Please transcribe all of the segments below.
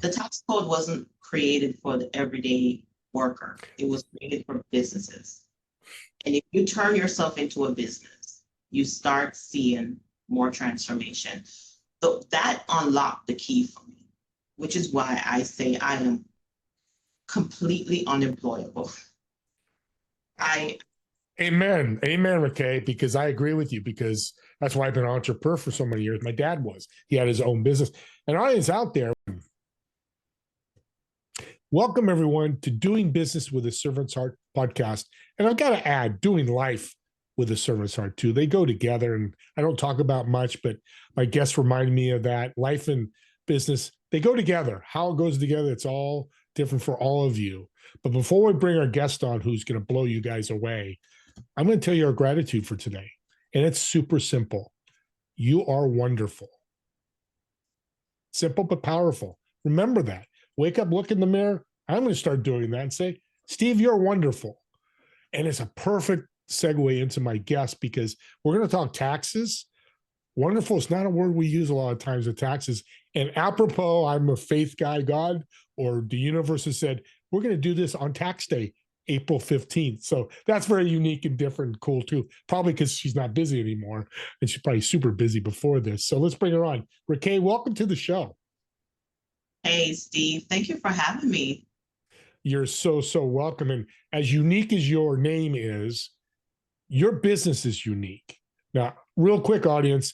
The tax code wasn't created for the everyday worker. It was created for businesses. And if you turn yourself into a business, you start seeing more transformation. So that unlocked the key for me, which is why I say I am completely unemployable. I Amen. Amen, Rackaye, because I agree with you, because that's why I've been an entrepreneur for so many years. My dad was. He had his own business. And audience out there, welcome everyone to Doing Business with a Servant's Heart podcast. And I've got to add, doing life with a servant's heart too. They go together, and I don't talk about much, but my guests remind me of that. Life and business, they go together. How it goes together, it's all different for all of you. But before we bring our guest on, who's going to blow you guys away, I'm going to tell you our gratitude for today. And it's super simple. You are wonderful. Simple but powerful. Remember that. Wake up, look in the mirror. I'm going to start doing that and say, Steve, you're wonderful. And it's a perfect segue into my guest, because we're going to talk taxes. Wonderful is not a word we use a lot of times with taxes. And apropos, I'm a faith guy, God or the universe has said, we're going to do this on tax day, April 15th. So that's very unique and different and cool too. Probably because she's not busy anymore. And she's probably super busy before this. So let's bring her on. Rackaye, welcome to the show. Hey, Steve, thank you for having me. You're so welcome. And as unique as your name is, your business is unique. Now, real quick, audience,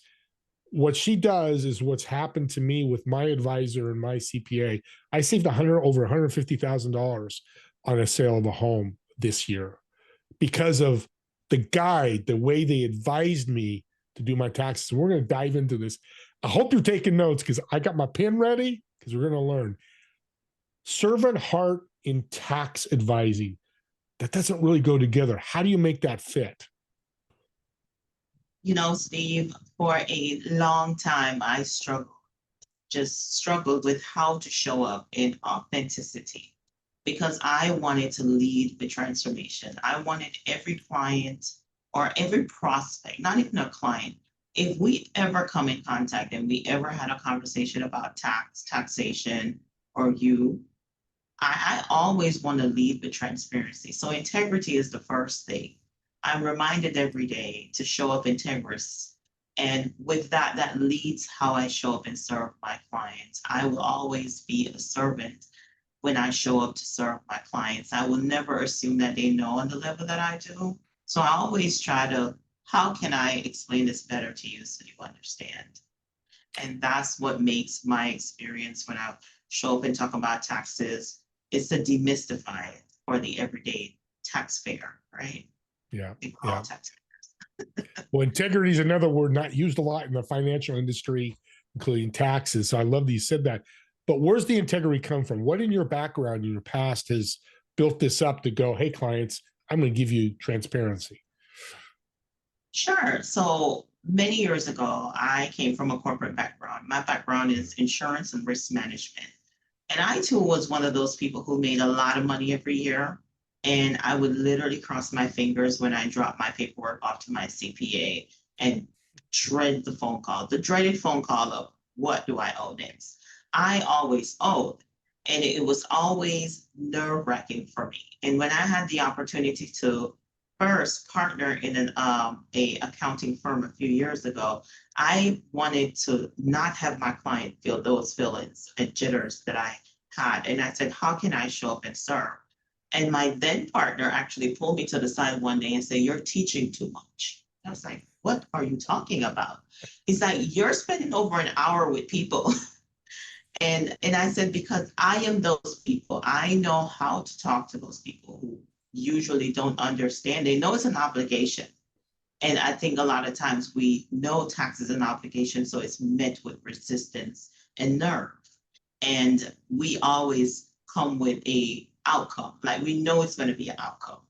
what she does is what's happened to me with my advisor and my CPA. I saved over $150,000 on a sale of a home this year because of the guide, the way they advised me to do my taxes. We're going to dive into this. I hope you're taking notes, because I got my pen ready, because we're going to learn. Servant heart in tax advising. That doesn't really go together. How do you make that fit? You know, Steve, for a long time, I struggled with how to show up in authenticity, because I wanted to lead the transformation. I wanted every client or every prospect, not even a client, if we ever come in contact and we ever had a conversation about taxation, or I always want to lead with transparency. So integrity is the first thing. I'm reminded every day to show up integrous. And with that, that leads how I show up and serve my clients. I will always be a servant when I show up to serve my clients. I will never assume that they know on the level that I do. So I always try to, how can I explain this better to you so you understand? And that's what makes my experience when I show up and talk about taxes, it's to demystify it for the everyday taxpayer, right? Yeah. All taxpayers. Well, integrity is another word not used a lot in the financial industry, including taxes. So I love that you said that. But where's the integrity come from? What in your background, in your past, has built this up to go, hey, clients, I'm going to give you transparency? Sure. So many years ago, I came from a corporate background. My background is insurance and risk management. And I too was one of those people who made a lot of money every year. And I would literally cross my fingers when I dropped my paperwork off to my CPA and dread the dreaded phone call of what do I owe next? I always owed. And it was always nerve-wracking for me. And when I had the opportunity to first partner in a accounting firm a few years ago, I wanted to not have my client feel those feelings and jitters that I had. And I said, how can I show up and serve? And my then partner actually pulled me to the side one day and said, you're teaching too much. I was like, what are you talking about? He's like, you're spending over an hour with people. And I said, because I am those people. I know how to talk to those people who usually don't understand. They know it's an obligation. And I think a lot of times we know tax is an obligation, so it's met with resistance and nerve. And we always come with a outcome. Like we know it's going to be an outcome,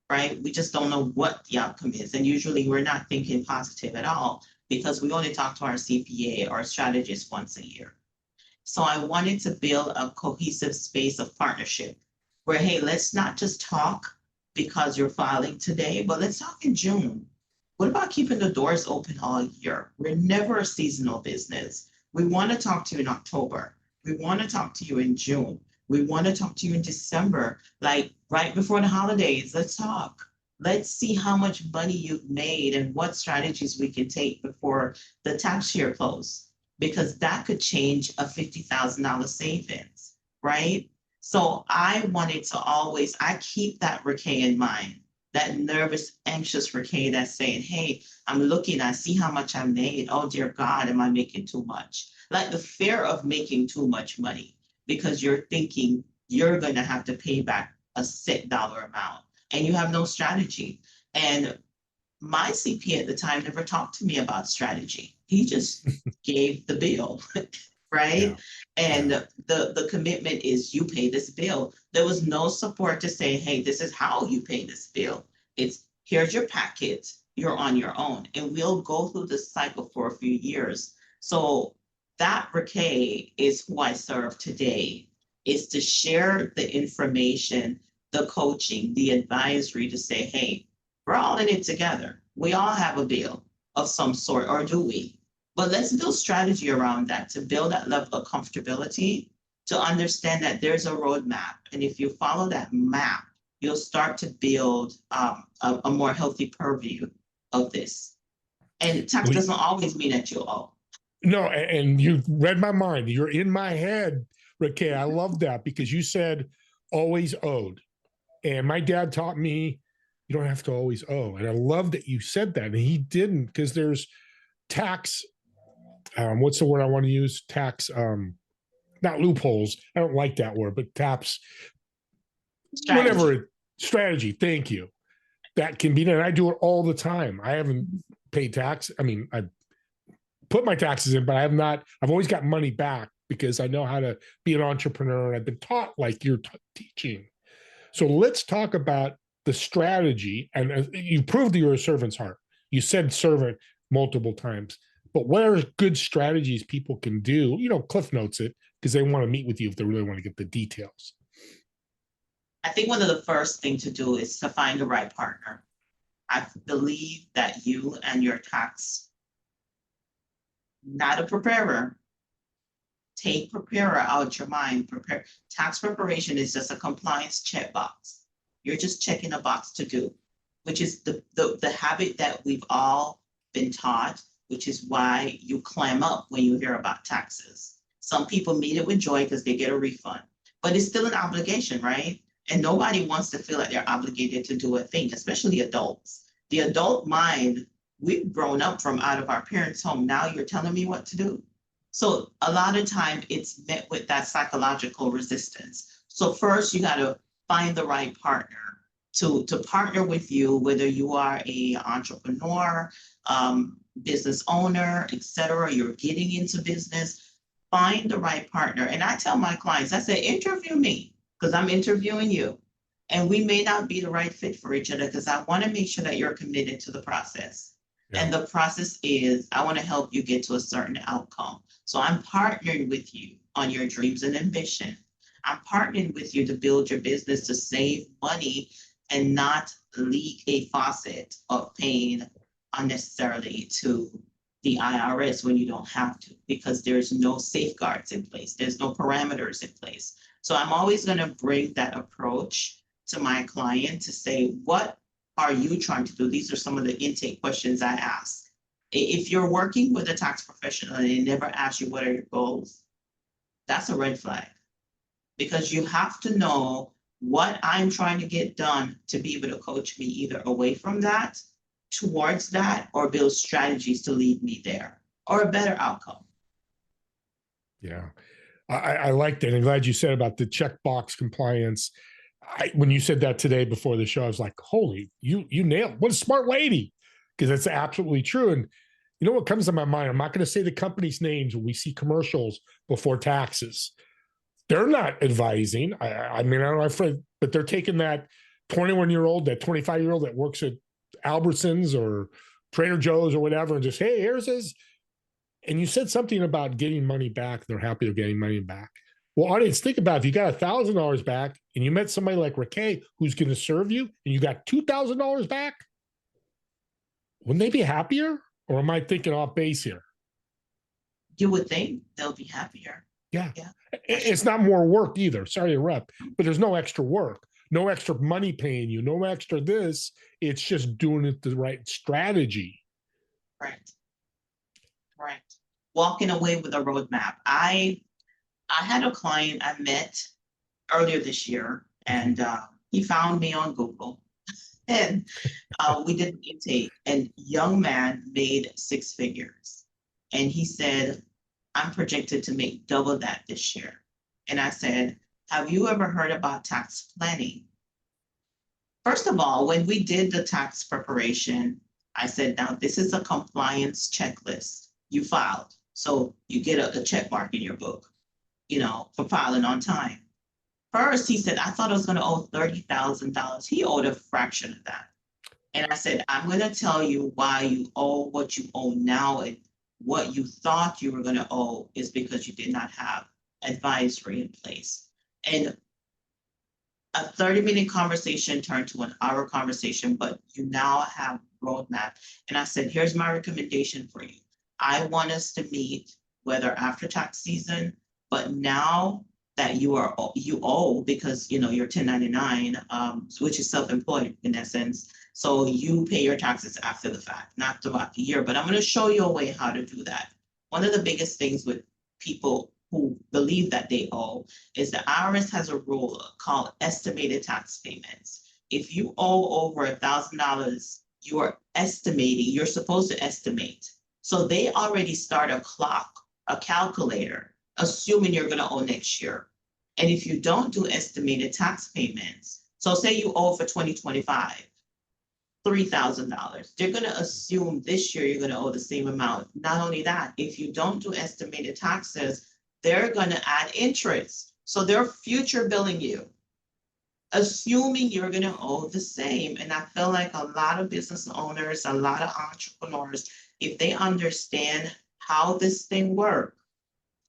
right? We just don't know what the outcome is. And usually we're not thinking positive at all because we only talk to our CPA or strategist once a year. So I wanted to build a cohesive space of partnership where, hey, let's not just talk because you're filing today, but let's talk in June. What about keeping the doors open all year? We're never a seasonal business. We want to talk to you in October. We want to talk to you in June. We want to talk to you in December, like right before the holidays. Let's talk. Let's see how much money you've made and what strategies we can take before the tax year close, because that could change a $50,000 savings, right? So I wanted to always, I keep that Rackaye in mind, that nervous, anxious Rackaye that's saying, hey, I'm looking, I see how much I made. Oh, dear God, am I making too much? Like the fear of making too much money because you're thinking you're going to have to pay back a set dollar amount and you have no strategy. And my CP at the time never talked to me about strategy. He just gave the bill, Yeah. right? And Yeah. the commitment is you pay this bill. There was no support to say, hey, this is how you pay this bill. It's here's your packet, you're on your own. And we'll go through this cycle for a few years. So that Rackaye is who I serve today, is to share the information, the coaching, the advisory to say, hey, we're all in it together. We all have a bill of some sort, or do we? But let's build strategy around that to build that level of comfortability, to understand that there's a roadmap. And if you follow that map, you'll start to build a more healthy purview of this. And tax Well, doesn't always mean that you owe. no, and you read my mind. You're in my head, Rackaye. I love that because you said always owed. And my dad taught me you don't have to always owe. And I love that you said that. And he didn't, because there's tax, what's the word I want to use? Tax, not loopholes. I don't like that word, but taps, whatever Strategy. strategy. Thank you. That can be done. I do it all the time. I haven't paid tax. I mean, I put my taxes in, but I have not. I've always got money back because I know how to be an entrepreneur, and I've been taught like you're teaching. So let's talk about the strategy. And you proved that you're a servant's heart. You said servant multiple times, but what are good strategies people can do? Cliff notes it because they want to meet with you if they really want to get the details. I think one of the first things to do is to find the right partner. I believe that you and your tax, not a preparer, take preparer out your mind. Prepare tax preparation is just a compliance checkbox. You're just checking a box to do, which is the habit that we've all been taught, which is why you clam up when you hear about taxes. Some people meet it with joy because they get a refund, but it's still an obligation, right? And nobody wants to feel like they're obligated to do a thing, especially adults. The adult mind, we've grown up from out of our parents' home. Now you're telling me what to do. So a lot of time it's met with that psychological resistance. So first you got to find the right partner to partner with you, whether you are a entrepreneur, business owner, etc. You're getting into business, find the right partner. And I tell my clients, I say, interview me because I'm interviewing you. And we may not be the right fit for each other because I want to make sure that you're committed to the process. Yeah. And the process is I want to help you get to a certain outcome. So I'm partnering with you on your dreams and ambition. I'm partnering with you to build your business to save money and not leak a faucet of paying unnecessarily to the IRS when you don't have to, because there's no safeguards in place. There's no parameters in place. So I'm always going to bring that approach to my client to say, what are you trying to do? These are some of the intake questions I ask. If you're working with a tax professional and they never ask you what are your goals, that's a red flag, because you have to know what I'm trying to get done to be able to coach me either away from that, towards that, or build strategies to lead me there or a better outcome. Yeah. I like that. I'm glad you said about the checkbox compliance. When you said that today before the show, I was like, holy, you nailed, what a smart lady. Because that's absolutely true. And you know what comes to my mind? I'm not going to say the company's names when we see commercials before taxes. They're not advising. I mean, I don't know, but they're taking that 21-year-old, that 25-year-old that works at Albertsons or Trader Joe's or whatever, and just, hey, here's his. And you said something about getting money back. They're happy with getting money back. Well, audience, think about it. If you got $1,000 back and you met somebody like Rackaye who's going to serve you and you got $2,000 back, wouldn't they be happier? Or am I thinking off base here? You would think they'll be happier. Yeah. Yeah. It's not more work either. Sorry to interrupt, but there's no extra work, no extra money paying you, no extra this. It's just doing it the right strategy. Right. Right. Walking away with a roadmap. I had a client I met earlier this year, Mhm. and he found me on Google, and we did an intake. And young man made six figures, and he said, "I'm projected to make double that this year." And I said, "Have you ever heard about tax planning?" First of all, when we did the tax preparation, I said, "Now this is a compliance checklist. You filed, so you get a check mark in your book, for filing on time." First, he said, "I thought I was going to owe $30,000." He owed a fraction of that. And I said, "I'm going to tell you why you owe what you owe now. And what you thought you were going to owe is because you did not have advisory in place." And a 30-minute conversation turned to an hour conversation, but you now have roadmap. And I said, "Here's my recommendation for you. I want us to meet whether after tax season, but now that you owe because you're 1099, which is self-employed in essence. So you pay your taxes after the fact, not throughout the year. But I'm going to show you a way how to do that." One of the biggest things with people who believe that they owe is the IRS has a rule called estimated tax payments. If you owe over $1,000, you're supposed to estimate. So they already start a clock, a calculator, assuming you're going to owe next year. And if you don't do estimated tax payments, so say you owe for 2025, $3,000. They're going to assume this year you're going to owe the same amount. Not only that, if you don't do estimated taxes, they're going to add interest. So they're future billing you, assuming you're going to owe the same. And I feel like a lot of business owners, a lot of entrepreneurs, if they understand how this thing works,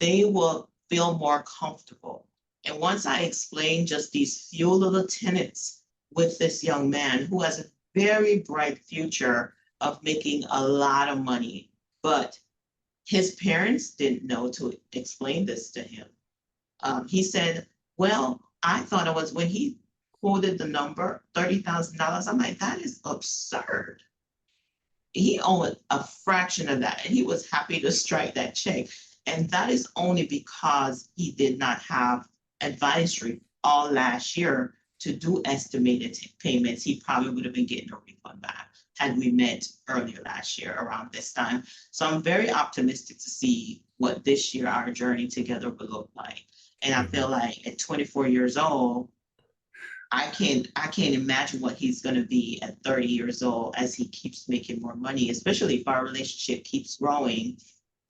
they will feel more comfortable. And once I explain just these few little tenets with this young man who has a very bright future of making a lot of money, but his parents didn't know to explain this to him. He said, "Well, I thought it was," when he quoted the number $30,000. I'm like, "That is absurd." He owed a fraction of that, and he was happy to strike that check. And that is only because he did not have advisory all last year to do estimated payments. He probably would have been getting a refund back had we met earlier last year around this time. So I'm very optimistic to see what this year our journey together will look like. And I feel like at 24 years old, I can't imagine what he's going to be at 30 years old as he keeps making more money, especially if our relationship keeps growing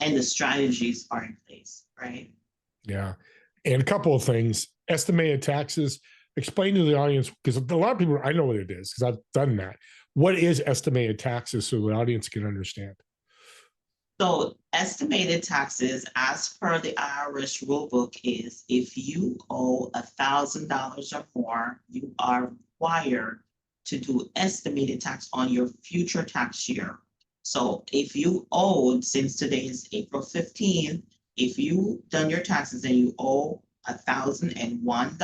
and the strategies are in place, right? Yeah. And a couple of things. Estimated taxes. Explain to the audience, because a lot of people, I know what it is because I've done that. What is estimated taxes so the audience can understand? So estimated taxes, as per the IRS rulebook, is if you owe $1,000 or more, you are required to do estimated tax on your future tax year. So if you owed, since today is April 15th, if you done your taxes and you owe $1,001,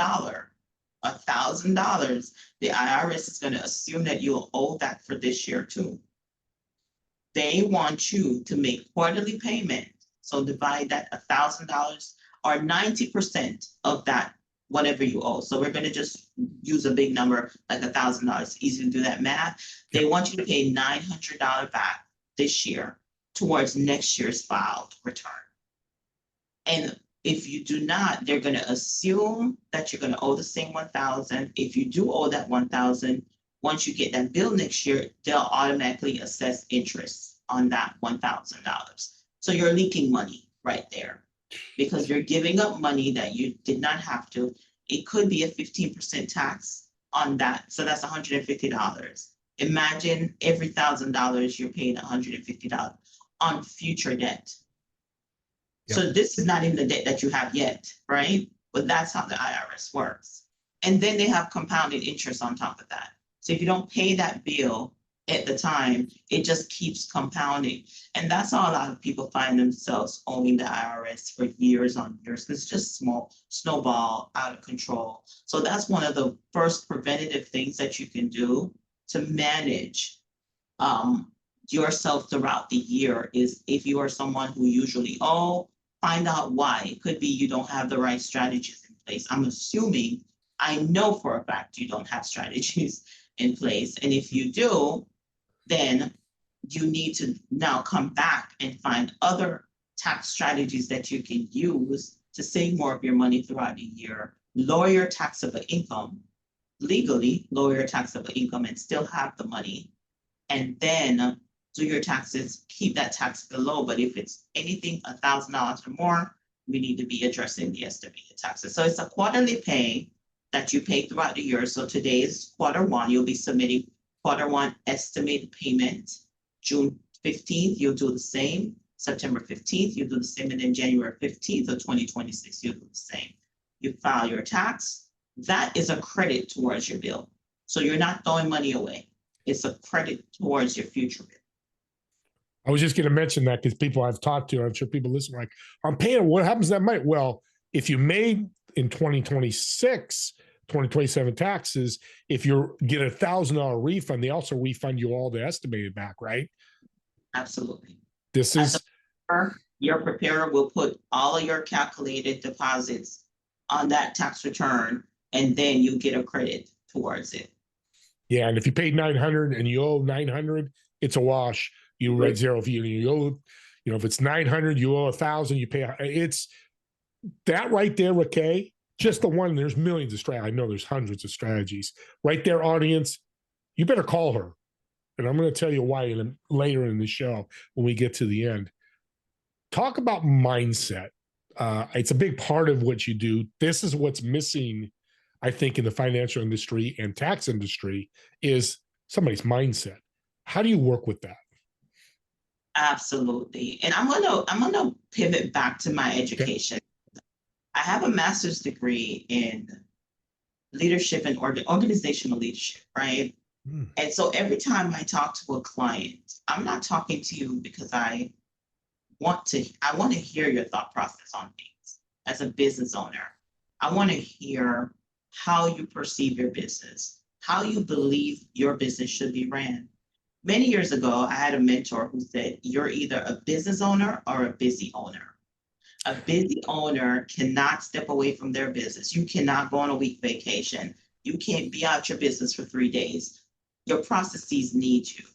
the IRS is going to assume that you'll owe that for this year too. They want you to make quarterly payment. So divide that $1,000 or 90% of that, whatever you owe. So we're going to just use a big number like $1,000. Easy to do that math. They want you to pay $900 back this year towards next year's filed return. And if you do not, they're going to assume that you're going to owe the same 1,000. If you do owe that 1,000, once you get that bill next year, they'll automatically assess interest on that $1,000. So you're leaking money right there because you're giving up money that you did not have to. It could be a 15% tax on that. So that's $150. Imagine every $1,000 you're paying $150 on future debt. So this is not even the debt that you have yet, right? But that's how the IRS works. And then they have compounded interest on top of that. So if you don't pay that bill at the time, it just keeps compounding. And that's how a lot of people find themselves owing the IRS for years on years. It's just small snowball out of control. So that's one of the first preventative things that you can do to manage um, yourself throughout the year is if you are someone who usually find out why. It could be you don't have the right strategies in place. I'm assuming, I know for a fact you don't have strategies in place. And if you do, then you need to now come back and find other tax strategies that you can use to save more of your money throughout the year, lower your taxable income, legally lower your taxable income and still have the money, and then do your taxes, keep that tax below. But if it's anything $1,000 or more, we need to be addressing the estimated taxes. So it's a quarterly pay that you pay throughout the year. So today is Q1. You'll be submitting Q1 estimated payment. June 15th, you'll do the same. September 15th, you'll do the same. And then January 15th of 2026, you'll do the same. You file your tax. That is a credit towards your bill. So you're not throwing money away. It's a credit towards your future bill. I was just going to mention that because people I've talked to, I'm sure people listen, like, I'm paying, what happens to that money? Well, if you made in 2026, 2027 taxes, if you get $1,000 refund, they also refund you all the estimated back, right? Absolutely. This is your preparer will put all of your calculated deposits on that tax return, and then you get a credit towards it. Yeah, and if you paid 900 and you owe 900, it's a wash. You write zero. If you owe, if it's 900, you owe 1,000, you pay. It's that right there, Rackaye. Just the one. There's millions of strategies. I know there's hundreds of strategies right there, audience. You better call her, and I'm going to tell you why later in the show when we get to the end. Talk about mindset. It's a big part of what you do. This is what's missing, I think, in the financial industry and tax industry is somebody's mindset. How do you work with that? Absolutely. And I'm gonna pivot back to my education. Okay. I have a master's degree in leadership and organizational leadership, right? And so every time I talk to a client, I'm not talking to you because I want to hear your thought process on things as a business owner. I want to hear how you perceive your business, how you believe your business should be ran. Many years ago, I had a mentor who said, you're either a business owner or a busy owner. A busy owner cannot step away from their business. You cannot go on a week vacation. You can't be out your business for 3 days. Your processes need you.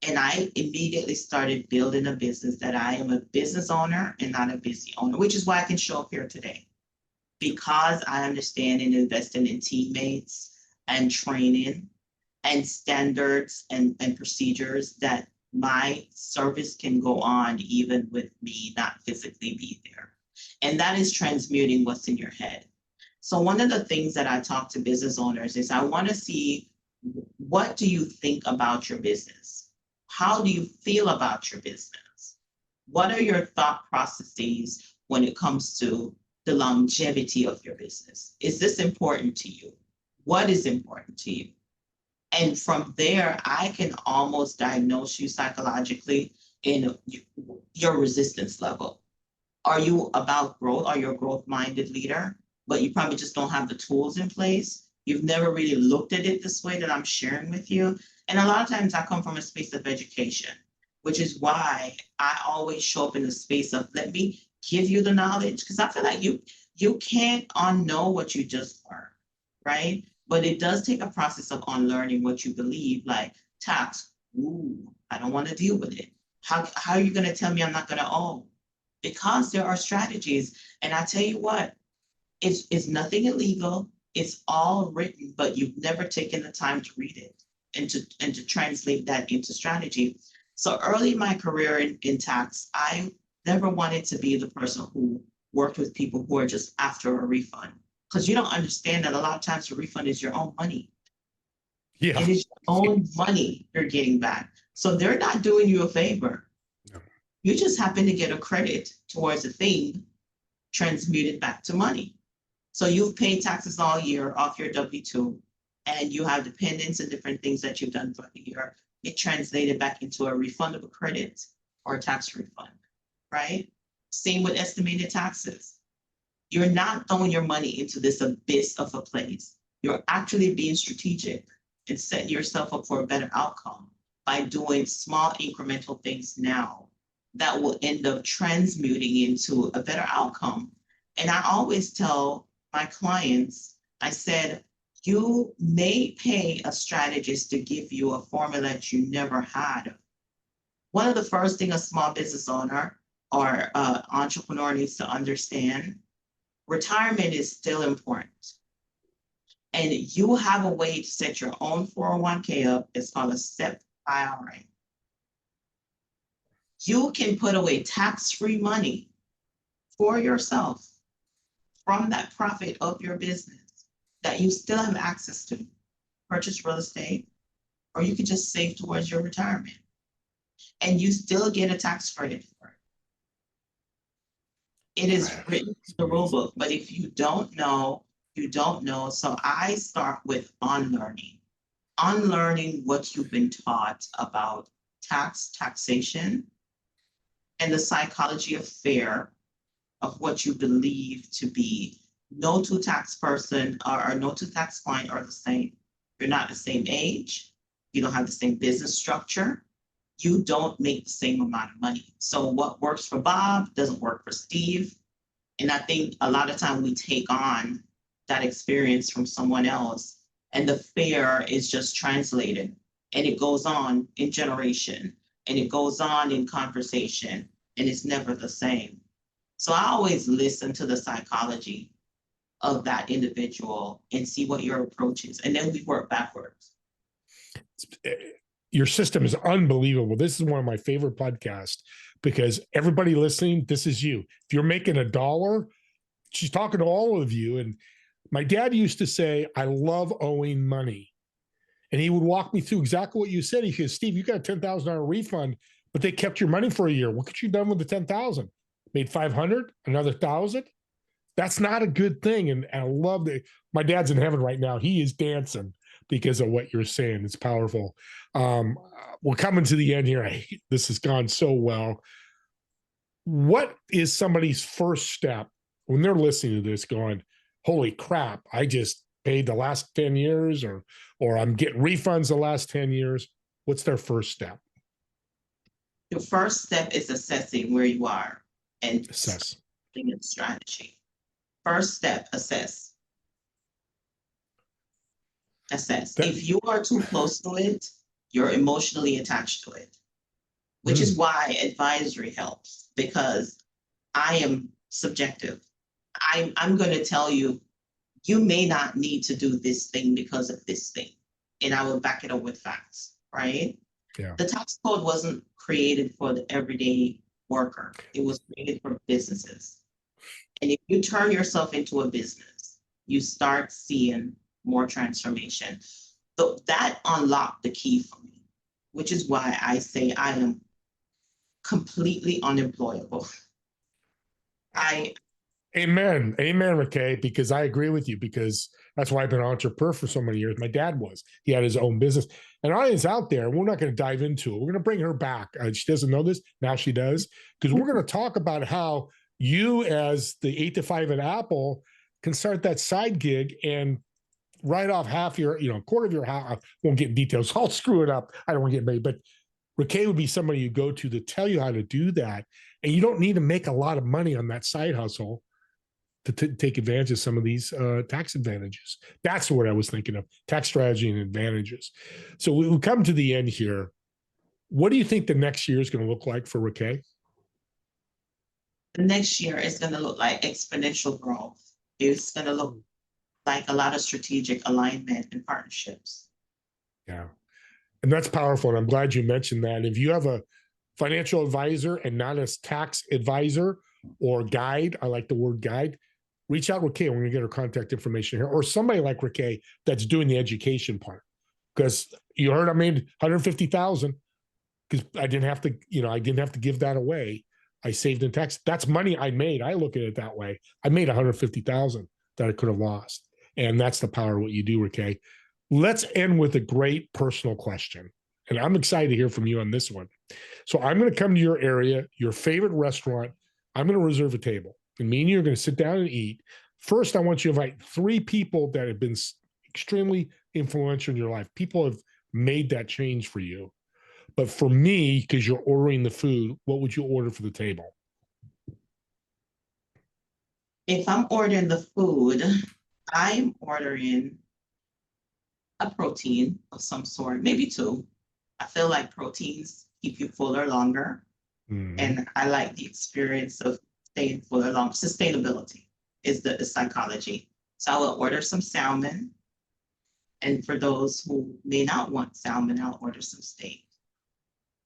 And I immediately started building a business that I am a business owner and not a busy owner, which is why I can show up here today. Because I understand and investing in teammates and training and standards and procedures that my service can go on even with me not physically be there. And that is transmuting what's in your head. So one of the things that I talk to business owners is I want to see, what do you think about your business? How do you feel about your business? What are your thought processes when it comes to the longevity of your business? Is this important to you? What is important to you? And from there, I can almost diagnose you psychologically in your resistance level. Are you about growth? Are you a growth-minded leader, but you probably just don't have the tools in place? You've never really looked at it this way that I'm sharing with you. And a lot of times I come from a space of education, which is why I always show up in the space of, let me give you the knowledge, because I feel like you can't unknow what you just learned, right? But it does take a process of unlearning what you believe, like tax. Ooh, I don't want to deal with it. How are you going to tell me I'm not going to own? Because there are strategies. And I tell you what, it's nothing illegal. It's all written, but you've never taken the time to read it and to translate that into strategy. So early in my career in tax, I never wanted to be the person who worked with people who are just after a refund. Because you don't understand that a lot of times the refund is your own money. Yeah. It is your own money you're getting back. So they're not doing you a favor. No. You just happen to get a credit towards a thing transmuted back to money. So you've paid taxes all year off your W-2, and you have dependents and different things that you've done throughout the year. it translated back into a refundable credit or a tax refund, right? Same with estimated taxes. You're not throwing your money into this abyss of a place. You're actually being strategic and setting yourself up for a better outcome by doing small incremental things now that will end up transmuting into a better outcome. And I always tell my clients, I said, you may pay a strategist to give you a formula that you never had. One of the first things a small business owner or entrepreneur needs to understand, retirement is still important. And you have a way to set your own 401k up. It's called a SEP IRA. You can put away tax-free money for yourself from that profit of your business that you still have access to. Purchase real estate, or you could just save towards your retirement. And you still get a tax credit for it. It is written in the rule book, but if you don't know, you don't know. So I start with unlearning what you've been taught about taxation, and the psychology of fear of what you believe to be. No two tax person or no two tax client are the same. You're not the same age. You don't have the same business structure. You don't make the same amount of money. So what works for Bob doesn't work for Steve. And I think a lot of time we take on that experience from someone else, and the fear is just translated, and it goes on in generation, and it goes on in conversation, and it's never the same. So I always listen to the psychology of that individual and see what your approach is, and then we work backwards. Your system is unbelievable. This is one of my favorite podcasts because everybody listening, this is you. If you're making $1, she's talking to all of you. And my dad used to say, I love owing money. And he would walk me through exactly what you said. He said, Steve, you got a $10,000 refund, but they kept your money for a year. What could you have done with the 10,000? Made 500, another 1,000? That's not a good thing. And I love that. My dad's in heaven right now. He is dancing because of what you're saying. It's powerful. We're coming to the end here. This has gone so well. What is somebody's first step when they're listening to this going, holy crap, I just paid the last 10 years or I'm getting refunds the last 10 years. What's their first step? Your first step is assessing where you are and Assess. Strategy. First step, assess. If you are too close to it, you're emotionally attached to it, which is why advisory helps, because I am subjective. I'm going to tell you, you may not need to do this thing because of this thing. And I will back it up with facts, right? Yeah. The tax code wasn't created for the everyday worker. It was created for businesses. And if you turn yourself into a business, you start seeing more transformation. So that unlocked the key for me, which is why I say I am completely unemployable. Amen, Rackaye, because I agree with you, because that's why I've been an entrepreneur for so many years. My dad was. He had his own business. An audience out there, we're not going to dive into it. We're going to bring her back. She doesn't know this. Now she does, because we're going to talk about how you, as the 8 to 5 at Apple, can start that side gig and write off half your, quarter of your house. I won't get in details. I'll screw it up. I don't want to get made, but Rackaye would be somebody you go to tell you how to do that. And you don't need to make a lot of money on that side hustle to take advantage of some of these tax advantages. That's what I was thinking of, tax strategy and advantages. So we come to the end here. What do you think the next year is going to look like for Rackaye? The next year is going to look like exponential growth. It's going to look like a lot of strategic alignment and partnerships. Yeah. And that's powerful. And I'm glad you mentioned that. If you have a financial advisor and not a tax advisor or guide, I like the word guide, reach out to Rackaye. We're going to get her contact information here, or somebody like Rackaye that's doing the education part. Because you heard I made 150,000 because I didn't have to give that away. I saved in tax. That's money I made. I look at it that way. I made 150,000 that I could have lost. And that's the power of what you do, Rackaye. Let's end with a great personal question. And I'm excited to hear from you on this one. So I'm going to come to your area, your favorite restaurant. I'm going to reserve a table. And me and you are going to sit down and eat. First, I want you to invite 3 people that have been extremely influential in your life. People have made that change for you. But for me, because you're ordering the food, what would you order for the table? If I'm ordering the food, I'm ordering a protein of some sort, maybe 2. I feel like proteins keep you fuller longer. Mhm. And I like the experience of staying fuller long. Sustainability is the psychology. So I will order some salmon. And for those who may not want salmon, I'll order some steak.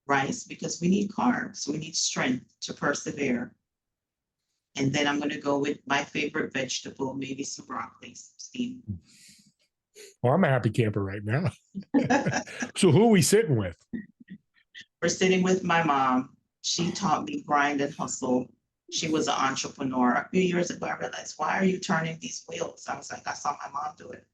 Rice, because we need carbs, we need strength to persevere. And then I'm going to go with my favorite vegetable, maybe some broccoli, Steve. Well, I'm a happy camper right now. So who are we sitting with? We're sitting with my mom. She taught me grind and hustle. She was an entrepreneur. A few years ago, I realized, why are you turning these wheels? I was like, I saw my mom do it.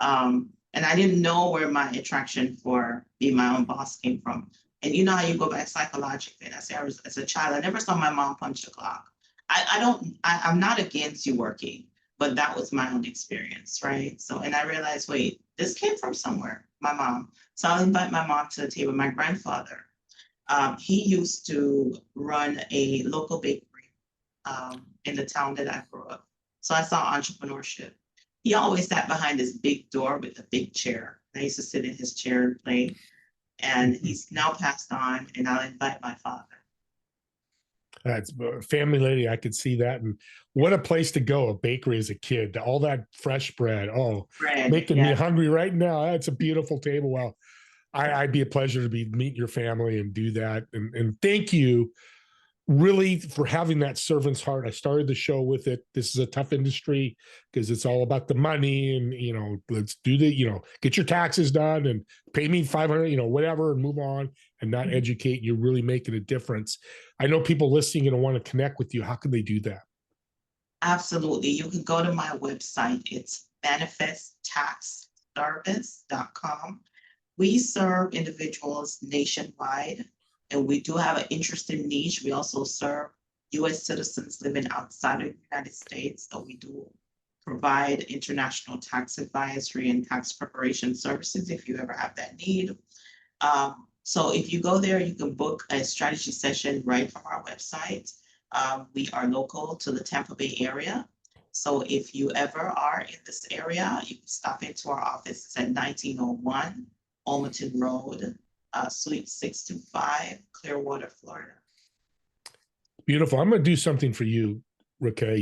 And I didn't know where my attraction for being my own boss came from. And you know how you go back psychologically. And I say, as a child, I never saw my mom punch the clock. I'm not against you working, but that was my own experience, right? So, and I realized, wait, this came from somewhere, my mom. So I'll invite my mom to the table. My grandfather, he used to run a local bakery in the town that I grew up. So I saw entrepreneurship. He always sat behind this big door with a big chair. I used to sit in his chair and play. And he's now passed on, and I'll invite my father. That's a family lady. I could see that. And what a place to go, a bakery as a kid. All that fresh bread. Oh, Bread, making me yeah. hungry right now. That's a beautiful table. Well, I'd be a pleasure to be meet your family and do that. And thank you really for having that servant's heart. I started the show with it. This is a tough industry because it's all about the money and, let's do get your taxes done and pay me 500, whatever, and move on and not educate. You're really making a difference. I know people listening and want to connect with you. How can they do that? Absolutely. You can go to my website. It's manifesttaxservice.com. We serve individuals nationwide, and we do have an interesting niche. We also serve U.S. citizens living outside of the United States. So we do provide international tax advisory and tax preparation services if you ever have that need. So if you go there, you can book a strategy session right from our website. We are local to the Tampa Bay area. So if you ever are in this area, you can stop into our office. It's at 1901 Almaton Road, Suite 625, Clearwater, Florida. Beautiful. I'm going to do something for you, Rackaye.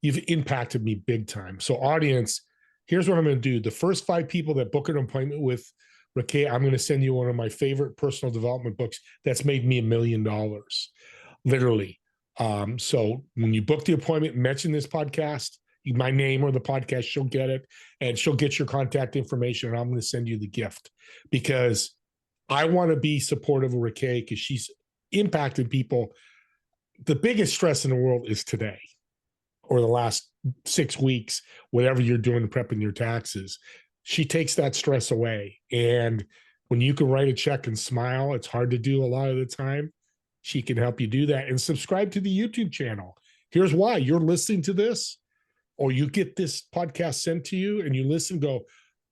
You've impacted me big time. So audience, here's what I'm going to do. The first 5 people that book an appointment with Rackaye, I'm going to send you one of my favorite personal development books that's made me $1 million, literally. So when you book the appointment, mention this podcast, my name or the podcast, she'll get it and she'll get your contact information and I'm going to send you the gift because I want to be supportive of Rackaye because she's impacted people. The biggest stress in the world is today or the last 6 weeks, whatever you're doing prepping your taxes. She takes that stress away. And when you can write a check and smile, it's hard to do a lot of the time. She can help you do that and subscribe to the YouTube channel. Here's why. You're listening to this or you get this podcast sent to you and you listen, go,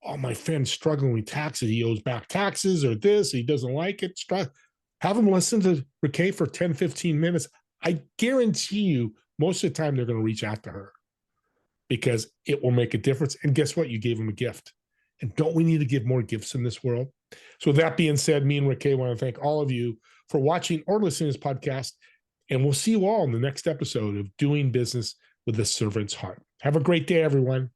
oh, my friend's struggling with taxes. He owes back taxes or this, he doesn't like it. Have them listen to Rackaye for 10, 15 minutes. I guarantee you most of the time they're going to reach out to her because it will make a difference. And guess what? You gave them a gift. And don't we need to give more gifts in this world? So with that being said, me and Rackaye want to thank all of you for watching or listening to this podcast. And we'll see you all in the next episode of Doing Business with a Servant's Heart. Have a great day, everyone.